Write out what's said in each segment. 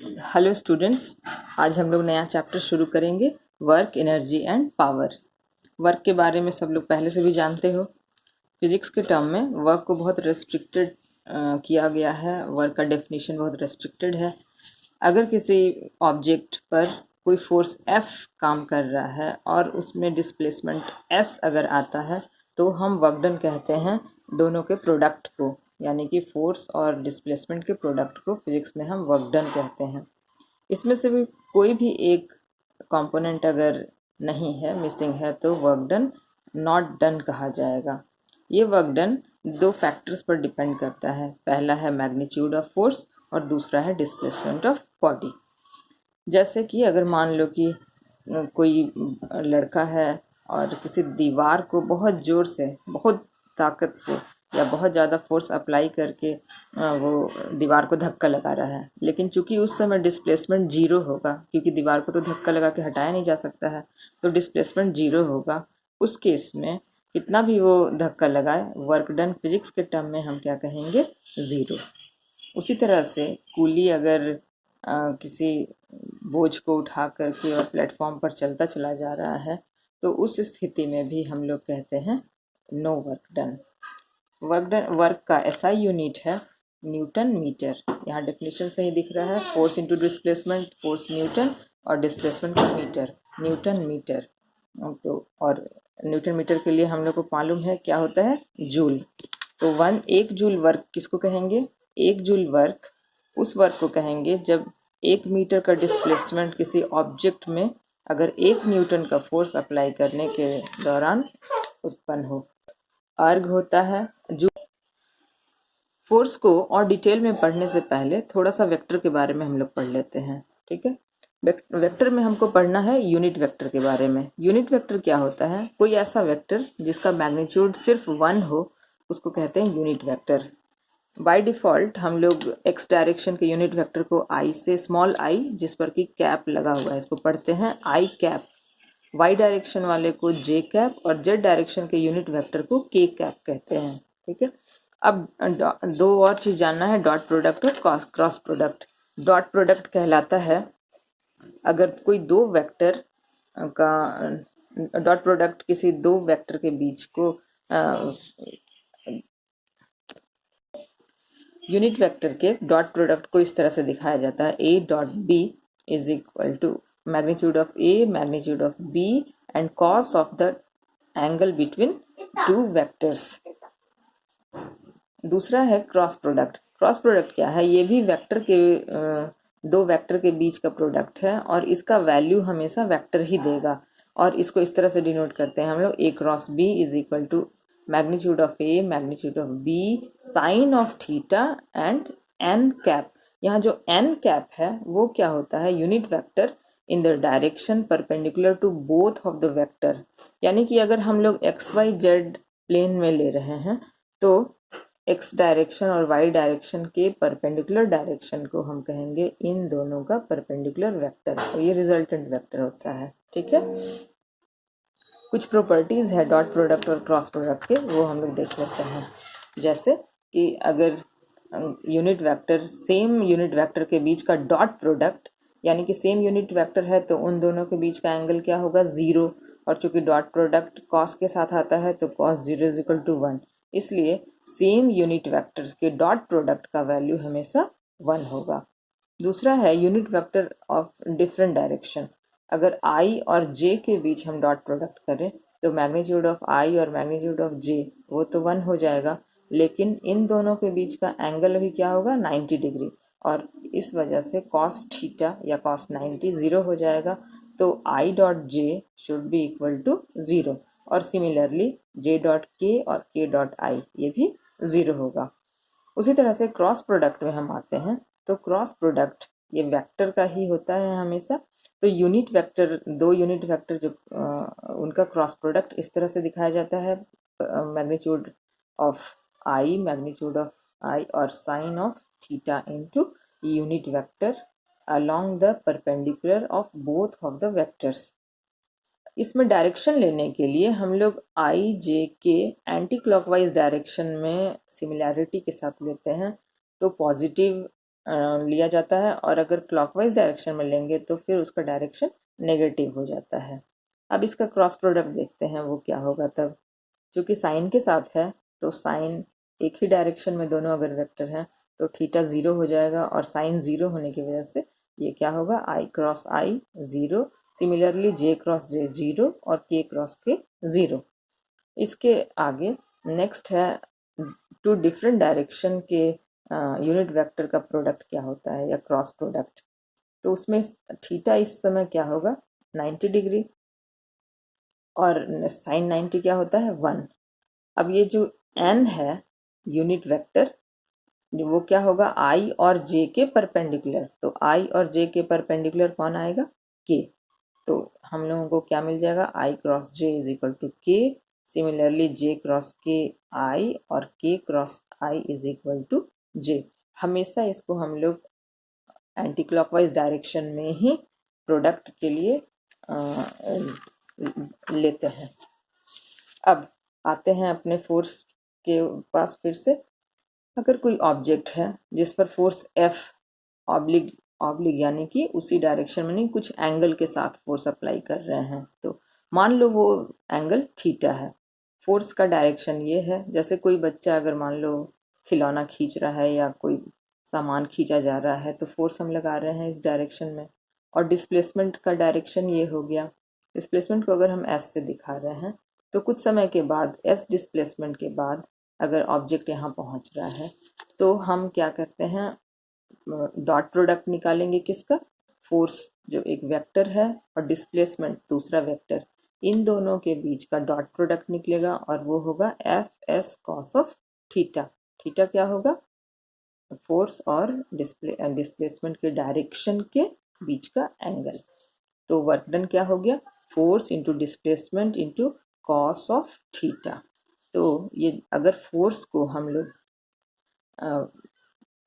Hello students, आज हम लोग नया चैप्टर शुरू करेंगे, work, energy and power. Work के बारे में सब लोग पहले से भी जानते हो। फिजिक्स के टर्म में वर्क को बहुत रेस्ट्रिक्टेड किया गया है। वर्क का डेफिनेशन बहुत रेस्ट्रिक्टेड है। अगर किसी ऑब्जेक्ट पर कोई फोर्स F काम कर रहा है और उसमें डिस्प्लेसमेंट S अगर आता है तो हम वर्क डन कहते हैं दोनों के प्रोडक्ट को, यानी कि फोर्स और डिस्प्लेसमेंट के प्रोडक्ट को फिजिक्स में हम वर्क डन कहते हैं। इसमें से भी कोई भी एक कंपोनेंट अगर नहीं है, मिसिंग है, तो वर्क डन नॉट डन कहा जाएगा। ये वर्क डन दो फैक्टर्स पर डिपेंड करता है। पहला है मैग्नीट्यूड ऑफ फोर्स और दूसरा है डिस्प्लेसमेंट ऑफ बॉडी। जैसे कि अगर मान लो कि कोई लड़का है और किसी दीवार को बहुत ज़ोर से, बहुत ताकत से या बहुत ज़्यादा फोर्स अप्लाई करके वो दीवार को धक्का लगा रहा है, लेकिन चूंकि उस समय डिस्प्लेसमेंट जीरो होगा, क्योंकि दीवार को तो धक्का लगा के हटाया नहीं जा सकता है, तो डिस्प्लेसमेंट जीरो होगा। उस केस में कितना भी वो धक्का लगाए, वर्क डन फिजिक्स के टर्म में हम क्या कहेंगे? ज़ीरो। उसी तरह से कूली अगर किसी बोझ को उठा करके और प्लेटफॉर्म पर चलता चला जा रहा है, तो उस स्थिति में भी हम लोग कहते हैं नो वर्क डन। वर्क का SI यूनिट है न्यूटन मीटर। यहाँ डेफिनेशन से ही दिख रहा है, force into displacement, force Newton और डिस्प्लेसमेंट का मीटर न्यूटन मीटर। तो और न्यूटन मीटर के लिए हम लोग को मालूम है क्या होता है? जूल। तो एक जूल वर्क किसको कहेंगे? एक जूल वर्क उस वर्क को कहेंगे जब 1 मीटर का डिस्प्लेसमेंट किसी ऑब्जेक्ट में अगर 1 न्यूटन का फोर्स अप्लाई करने के दौरान उत्पन्न हो। अर्ग होता है जो फोर्स को और डिटेल में पढ़ने से पहले थोड़ा सा वेक्टर के बारे में हम लोग पढ़ लेते हैं, ठीक है। वेक्टर में हमको पढ़ना है यूनिट वेक्टर के बारे में। यूनिट वेक्टर क्या होता है? कोई ऐसा वेक्टर जिसका मैग्नीट्यूड सिर्फ 1 हो, उसको कहते हैं यूनिट वेक्टर। बाय डिफ़ॉल्ट हम लोग एक्स डायरेक्शन के यूनिट वेक्टर को आई से, स्मॉल आई जिस पर कि कैप लगा हुआ है, इसको पढ़ते हैं आई कैप। वाई डायरेक्शन वाले को जे कैप और जेड डायरेक्शन के यूनिट वेक्टर को के कैप कहते हैं, ठीक है। अब दो और चीज़ जानना है, डॉट प्रोडक्ट और क्रॉस प्रोडक्ट। डॉट प्रोडक्ट कहलाता है अगर कोई दो वेक्टर का डॉट प्रोडक्ट किसी दो वेक्टर के बीच को यूनिट वेक्टर के डॉट प्रोडक्ट को इस तरह से दिखाया जाता है, a dot b is equal to magnitude of a magnitude of b and cos of the angle between two vectors. दूसरा है क्रॉस प्रोडक्ट। क्रॉस प्रोडक्ट क्या है? ये भी वेक्टर के दो वेक्टर के बीच का प्रोडक्ट है और इसका वैल्यू हमेशा वेक्टर ही देगा, और इसको इस तरह से डिनोट करते हैं हम लोग, a cross b is equal to magnitude of a magnitude of b sine of theta and n cap. यहाँ जो n कैप है वो क्या होता है? Unit vector in the direction perpendicular to both of the vector. यानी कि अगर हम लोग XYZ प्लेन में ले रहे हैं तो x डायरेक्शन और y डायरेक्शन के परपेंडिकुलर डायरेक्शन को हम कहेंगे इन दोनों का परपेंडिकुलर वेक्टर, और ये रिजल्टेंट वेक्टर होता है, ठीक है। कुछ प्रॉपर्टीज है डॉट प्रोडक्ट और क्रॉस प्रोडक्ट के, वो हम लोग देख लेते हैं। जैसे कि अगर unit vector, same unit vector के बीच का डॉट प्रोडक्ट, यानी कि सेम यूनिट वेक्टर है तो उन दोनों के बीच का एंगल क्या होगा? 0। और चूंकि डॉट प्रोडक्ट कॉस के साथ आता है तो cos 0 इज इक्वल टू 1, इसलिए सेम यूनिट वेक्टर्स के डॉट प्रोडक्ट का वैल्यू हमेशा 1 होगा। दूसरा है unit vector of different direction. अगर i और j के बीच हम डॉट प्रोडक्ट करें तो मैग्नीट्यूड ऑफ i और मैग्नीट्यूड ऑफ j वो तो 1 हो जाएगा, लेकिन इन दोनों के बीच का एंगल अभी क्या होगा? 90 डिग्री, और इस वजह से cos थीटा या cos 90 0 हो जाएगा। तो i dot j should be equal to 0, और सिमिलरली j डॉट k और k डॉट i ये भी 0 होगा। उसी तरह से क्रॉस प्रोडक्ट में हम आते हैं, तो क्रॉस प्रोडक्ट ये वेक्टर का ही होता है हमेशा। तो यूनिट वेक्टर, दो यूनिट वेक्टर जो उनका क्रॉस प्रोडक्ट इस तरह से दिखाया जाता है, magnitude of i magnitude of i और sine of theta into unit vector along the perpendicular of both of the vectors. इसमें डायरेक्शन लेने के लिए हम लोग i j k anti clockwise direction में सिमिलैरिटी के साथ लेते हैं। तो पॉजिटिव लिया जाता है, और अगर क्लॉकवाइज डायरेक्शन में लेंगे तो फिर उसका डायरेक्शन नेगेटिव हो जाता है। अब इसका क्रॉस प्रोडक्ट देखते हैं वो क्या होगा तब। क्योंकि साइन के साथ है तो साइन एक ही डायरेक्शन में दोनों अगर वेक्टर हैं तो थीटा 0 हो जाएगा, और साइन 0 होने की वजह से ये क्या होगा, आई क्रॉस आई 0, सिमिलरली जे क्रॉस जे 0 और के क्रॉस के 0। इसके आगे नेक्स्ट है टू डिफरेंट डायरेक्शन के यूनिट वेक्टर का प्रोडक्ट क्या होता है या क्रॉस प्रोडक्ट। तो उसमें थीटा इस समय क्या होगा 90 डिग्री, और साइन 90 क्या होता है 1। अब ये जो n है यूनिट वेक्टर, वो क्या होगा i और j के परपेंडिकुलर। तो i और j के परपेंडिकुलर कौन आएगा, k। तो हम लोगों को क्या मिल जाएगा, i cross j is equal to k, similarly j cross k i और k cross i is equal to j। हमेशा इसको हम लोग एंटी क्लॉकवाइज डायरेक्शन में ही प्रोडक्ट के लिए लेते हैं। अब आते हैं अपने फोर्स के पास फिर से। अगर कोई ऑब्जेक्ट है जिस पर फोर्स F ऑब्लिग ऑब्लिग यानी कि उसी डायरेक्शन में नहीं, कुछ एंगल के साथ फोर्स अप्लाई कर रहे हैं, तो मान लो वो एंगल थीटा है। फोर्स का डायरेक्शन ये है, जैसे कोई बच्चा अगर मान लो खिलौना खींच रहा है या कोई सामान खींचा जा रहा है तो फोर्स हम लगा रहे हैं इस डायरेक्शन में। और डिस्प्लेसमेंट का डायरेक्शन ये हो गया। डिस्प्लेसमेंट को अगर हम S से दिखा रहे हैं तो कुछ समय के बाद S डिस्प्लेसमेंट के बाद अगर ऑब्जेक्ट यहाँ पहुँच रहा है तो हम क्या करते हैं, डॉट प्रोडक्ट निकालेंगे किसका, फोर्स जो एक वेक्टर है और डिस्प्लेसमेंट दूसरा वेक्टर, इन दोनों के बीच का डॉट प्रोडक्ट निकलेगा और वो होगा F S cos of theta. Theta क्या होगा, फोर्स और डिस्प्लेसमेंट के डायरेक्शन के बीच का एंगल। तो वर्क डन क्या हो गया, force into displacement into cos of theta. तो ये अगर फोर्स को हम लोग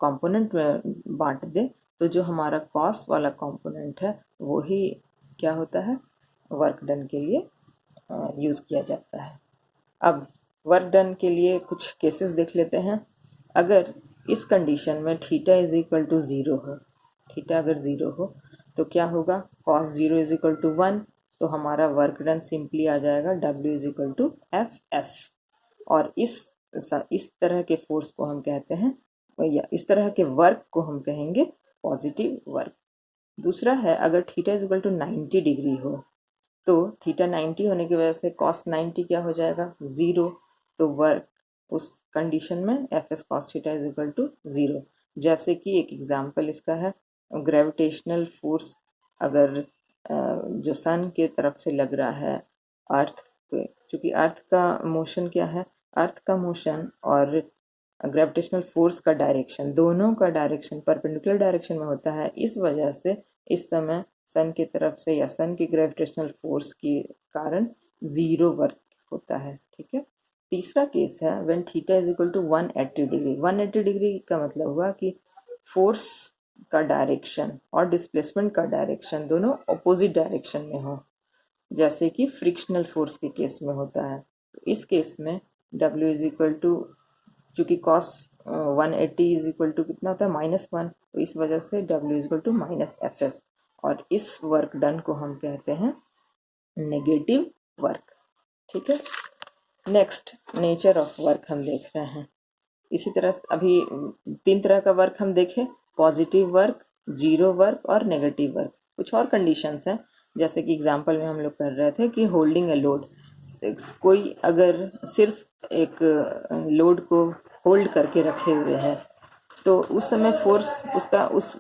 कंपोनेंट में बांट दे तो जो हमारा कॉस वाला कंपोनेंट है वो ही क्या होता है, वर्क डन के लिए यूज़ किया जाता है। अब वर्क डन के लिए कुछ केसेस देख लेते हैं। अगर इस कंडीशन में थीटा इज इक्वल टू 0 हो, थीटा अगर 0 हो तो क्या होगा, कॉस 0 इज इक्वल टू 1, तो हमारा वर्क डन सिंपली आ जाएगा W is equal to F S. और इस तरह के फोर्स को हम कहते हैं, या इस तरह के वर्क को हम कहेंगे पॉजिटिव वर्क। दूसरा है अगर theta is equal to 90 degree हो, तो थीटा 90 होने की वजह से कॉस 90 क्या हो जाएगा 0। तो वर्क उस कंडीशन में F S cos theta is equal to 0। जैसे कि एक एग्जांपल इसका है, ग्रेविटेशनल फोर्स अगर जो सन के तरफ से लग रहा है अर्थ पे, क्योंकि अर्थ का मोशन क्या है, अर्थ का मोशन और ग्रेविटेशनल फोर्स का डायरेक्शन, दोनों का डायरेक्शन परपेंडिकुलर डायरेक्शन में होता है। इस वजह से इस समय सन की तरफ से या सन की ग्रेविटेशनल फोर्स के कारण 0 वर्क होता है। ठीक है। तीसरा केस है when theta is equal to 180 degree. 180 degree का मतलब हुआ कि फोर्स का डायरेक्शन और डिस्प्लेसमेंट का डायरेक्शन दोनों अपोजिट डायरेक्शन में हो, जैसे कि फ्रिक्शनल फोर्स के केस में होता है। तो इस केस में W इज इक्वल टू, चूँकि कॉस 180 इज इक्वल टू कितना होता है -1, तो इस वजह से W is equal to minus F S. और इस वर्क डन को हम कहते हैं नेगेटिव वर्क। ठीक है। नेक्स्ट नेचर ऑफ वर्क हम देख रहे हैं। इसी तरह अभी 3 तरह का वर्क हम देखें, पॉजिटिव वर्क, 0 वर्क और नेगेटिव वर्क। कुछ और कंडीशंस हैं, जैसे कि एग्जांपल में हम लोग कर रहे थे कि होल्डिंग ए लोड, कोई अगर सिर्फ एक लोड को होल्ड करके रखे हुए है तो उस समय फोर्स उसका उस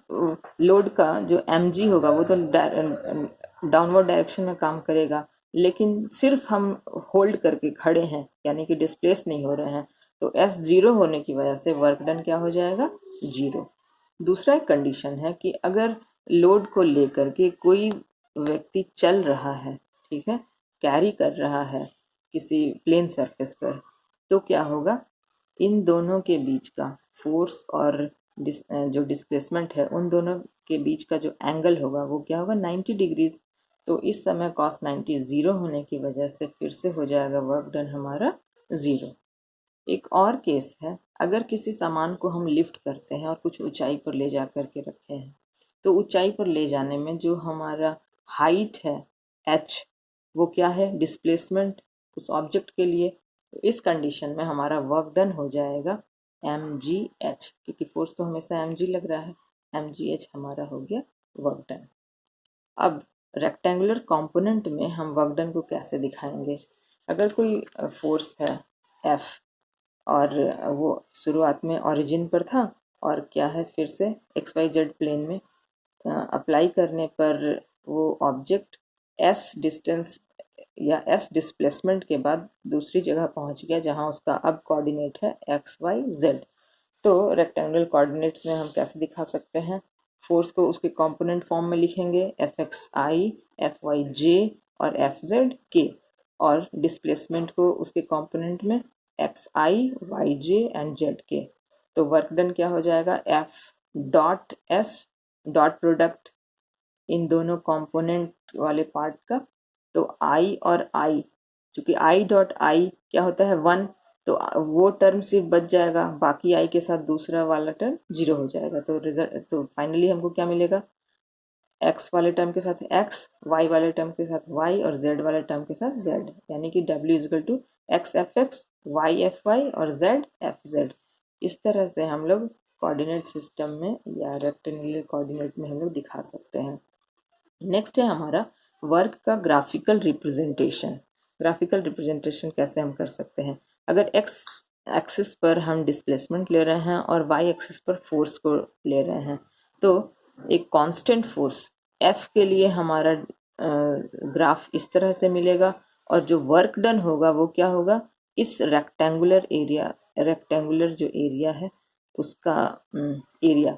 लोड का जो mg होगा वो तो डाउनवर्ड डायरेक्शन में काम करेगा, लेकिन सिर्फ हम होल्ड करके खड़े हैं यानी कि डिस्प्लेस नहीं हो रहे हैं, तो S 0 होने की वजह से वर्क डन क्या हो जाएगा 0। दूसरा एक कंडीशन है कि अगर लोड को लेकर के कोई व्यक्ति चल रहा है, ठीक है, कैरी कर रहा है किसी प्लेन सरफेस पर, तो क्या होगा, इन दोनों के बीच का फोर्स और जो डिस्प्लेसमेंट है उन दोनों के बीच का जो एंगल होगा वो क्या होगा 90 डिग्रीज। तो इस समय cos 90 0 होने की वजह से फिर से हो जाएगा वर्क डन हमारा 0। एक और केस है, अगर किसी सामान को हम लिफ्ट करते हैं और कुछ ऊंचाई पर ले जा कर के रखते हैं, तो ऊंचाई पर ले जाने में जो हमारा हाइट है h, वो क्या है, डिस्प्लेसमेंट उस ऑब्जेक्ट के लिए। तो इस कंडीशन में हमारा वर्क डन हो जाएगा mgh, क्योंकि फोर्स तो हमेशा mg लग रहा है, mgh हमारा हो गया वर्क डन। अब रेक्टेंगुलर कंपोनेंट में हम वर्क डन को कैसे दिखाएंगे? अगर कोई फोर्स है F और वो शुरुआत में ओरिजिन पर था और क्या है, फिर से XYZ प्लेन में अप्लाई करने पर वो ऑब्जेक्ट S डिस्टेंस या S डिस्प्लेसमेंट के बाद दूसरी जगह पहुंच गया जहां उसका अब कोऑर्डिनेट है XYZ। तो रेक्टेंगुलर कोऑर्डिनेट्स में हम कैसे दिखा सकते हैं? फोर्स को उसके कंपोनेंट फॉर्म में लिखेंगे Fxi, Fyj और Fzk, और डिस्प्लेसमेंट को उसके कंपोनेंट में xi, yj एंड zk। तो वर्क डन क्या हो जाएगा, F dot S dot product in दोनों कंपोनेंट वाले पार्ट का, तो I और I, चूंकि I डॉट I क्या होता है 1, तो वो टर्म सिर्फ बच जाएगा, बाकी I के साथ दूसरा वाला टर्म 0 हो जाएगा। तो रिजल्ट, तो फाइनली हमको क्या मिलेगा, x वाले टर्म के साथ x, y वाले टर्म के साथ y और z वाले टर्म के साथ z, यानी कि w is equal to x F x, y F y और z एफ जेड। इस तरह से हम लोग कोऑर्डिनेट सिस्टम में या रेक्टेंगुलर कोऑर्डिनेट में हम लोग दिखा सकते हैं। नेक्स्ट है हमारा वर्क का ग्राफिकल रिप्रेजेंटेशन। ग्राफिकल रिप्रेजेंटेशन कैसे हम कर सकते हैं? अगर x एक्सिस पर हम डिस्प्लेसमेंट ले रहे हैं और y एक्सिस पर फोर्स को ले रहे हैं, तो एक कांस्टेंट फोर्स F के लिए हमारा ग्राफ इस तरह से मिलेगा, और जो वर्क डन होगा वो क्या होगा, इस रेक्टेंगुलर जो एरिया है उसका एरिया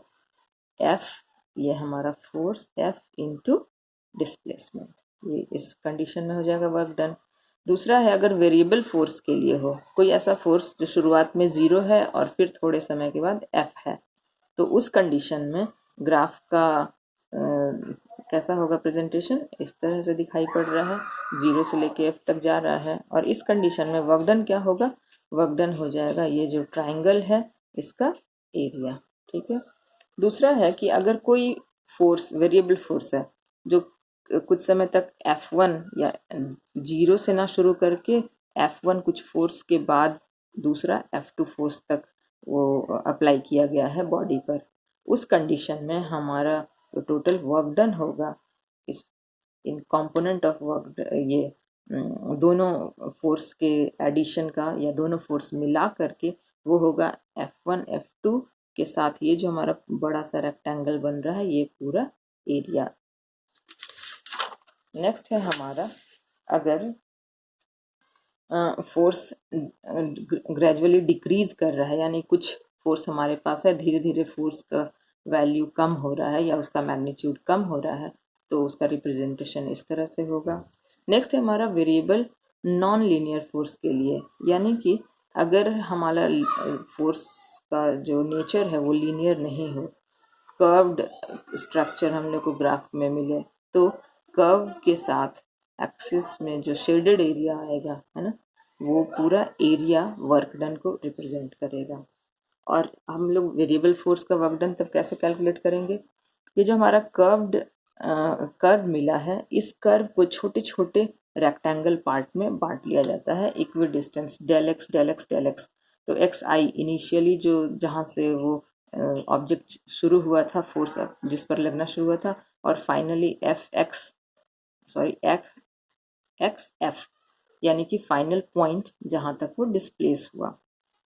F, ये हमारा फोर्स F इंटू डिस्प्लेसमेंट, ये इस कंडीशन में हो जाएगा वर्क डन। दूसरा है, अगर वेरिएबल फोर्स के लिए हो, कोई ऐसा फोर्स जो शुरुआत में 0 है और फिर थोड़े समय के बाद F है, तो उस कंडीशन में ग्राफ का कैसा होगा प्रेजेंटेशन, इस तरह से दिखाई पड़ रहा है, 0 से लेके F तक जा रहा है। और इस कंडीशन में वर्क डन क्या होगा, वर्क डन हो जाएगा ये जो ट्राइंगल है इसका एरिया। ठीक है। दूसरा है कि अगर कोई फोर्स वेरिएबल फोर्स है जो कुछ समय तक F1 या 0 से ना शुरू करके F1 कुछ फोर्स के बाद दूसरा F2 फोर्स तक वो अप्लाई किया गया है बॉडी पर, उस कंडीशन में हमारा जो टोटल वर्क डन होगा इस इन कंपोनेंट ऑफ वर्क, ये दोनों फोर्स के एडिशन का या दोनों फोर्स मिला करके वो होगा F1 F2 के साथ ये जो हमारा बड़ा सा रेक्टेंगल बन रहा है ये पूरा एरिया। नेक्स्ट है हमारा, अगर फोर्स ग्रेजुअली डिक्रीज कर रहा है, यानी कुछ फोर्स हमारे पास है, धीरे धीरे फोर्स का वैल्यू कम हो रहा है या उसका मैग्नीट्यूड कम हो रहा है, तो उसका रिप्रेजेंटेशन इस तरह से होगा। नेक्स्ट है हमारा वेरिएबल नॉन लीनियर फोर्स के लिए, यानी कि अगर हमारा फोर्स का जो नेचर है वो लीनियर नहीं हो, कर्व्ड स्ट्रक्चर हम लोग को ग्राफ में मिले, तो कर्व के साथ एक्सिस में जो शेडेड एरिया आएगा है ना, वो पूरा एरिया वर्क डन को रिप्रेजेंट करेगा। और हम लोग वेरिएबल फोर्स का वर्क डन तब कैसे कैलकुलेट करेंगे, ये जो हमारा कर्व मिला है, इस कर्व को छोटे छोटे रेक्टेंगल पार्ट में बांट लिया जाता है, equidistance del x del x del x. तो एक्स आई इनिशियली जो जहाँ से वो ऑब्जेक्ट शुरू हुआ था, फोर्स जिस पर लगना शुरू हुआ था, और फाइनली एक्स एफ, यानी कि फाइनल पॉइंट जहाँ तक वो डिस्प्लेस हुआ।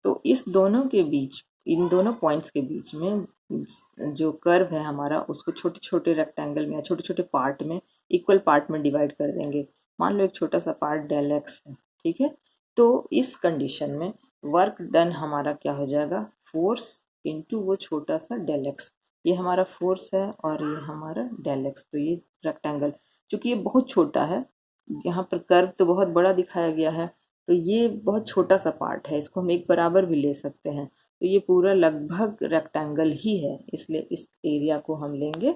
तो इस दोनों के बीच, इन दोनों पॉइंट्स के बीच में जो कर्व है हमारा, उसको छोटे छोटे रेक्टेंगल में या छोटे छोटे पार्ट में, इक्वल पार्ट में डिवाइड कर देंगे। मान लो एक छोटा सा पार्ट डेल एक्स है, ठीक है। तो इस कंडीशन में वर्क डन हमारा क्या हो जाएगा, फोर्स इंटू वो छोटा सा डेल एक्स। ये हमारा फोर्स है और ये हमारा डेल एक्स। तो ये रेक्टेंगल चूंकि ये बहुत छोटा है, यहाँ पर कर्व तो बहुत बड़ा दिखाया गया है, तो ये बहुत छोटा सा पार्ट है, इसको हम एक बराबर भी ले सकते हैं। तो ये पूरा लगभग रेक्टेंगल ही है, इसलिए इस एरिया को हम लेंगे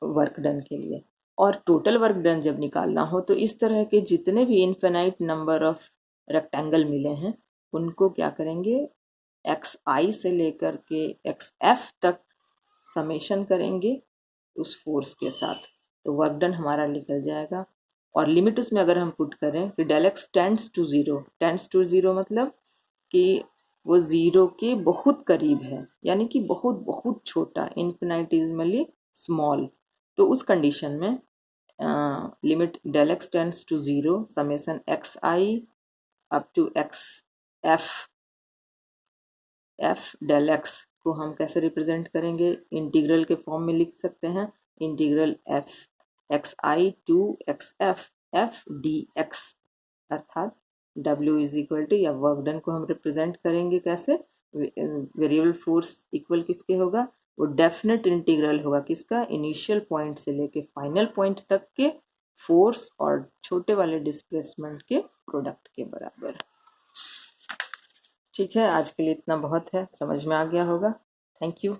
वर्क डन के लिए। और टोटल वर्क डन जब निकालना हो तो इस तरह के जितने भी इनफिनाइट नंबर ऑफ रेक्टेंगल मिले हैं उनको क्या करेंगे, एक्स आई से लेकर के एक्स एफ तक समेशन करेंगे उस फोर्स के साथ, तो वर्क डन हमारा निकल जाएगा। और लिमिट उसमें अगर हम पुट करें कि del x tends to zero मतलब कि वो ज़ीरो के बहुत करीब है, यानी कि बहुत बहुत छोटा, इन्फिनाइटिजमली स्मॉल। तो उस कंडीशन में limit del x tends to zero summation x i up to x F del x को हम कैसे रिप्रेजेंट करेंगे, इंटीग्रल के फॉर्म में लिख सकते हैं, integral F x i to x F d x, अर्थात W इज इक्वल टू, या वर्क डन को हम रिप्रेजेंट करेंगे कैसे, वेरिएबल फोर्स इक्वल किसके होगा, वो डेफिनेट इंटीग्रल होगा किसका, इनिशियल पॉइंट से लेके फाइनल पॉइंट तक के फोर्स और छोटे वाले डिस्प्लेसमेंट के प्रोडक्ट के बराबर। ठीक है, आज के लिए इतना बहुत है, समझ में आ गया होगा। Thank you.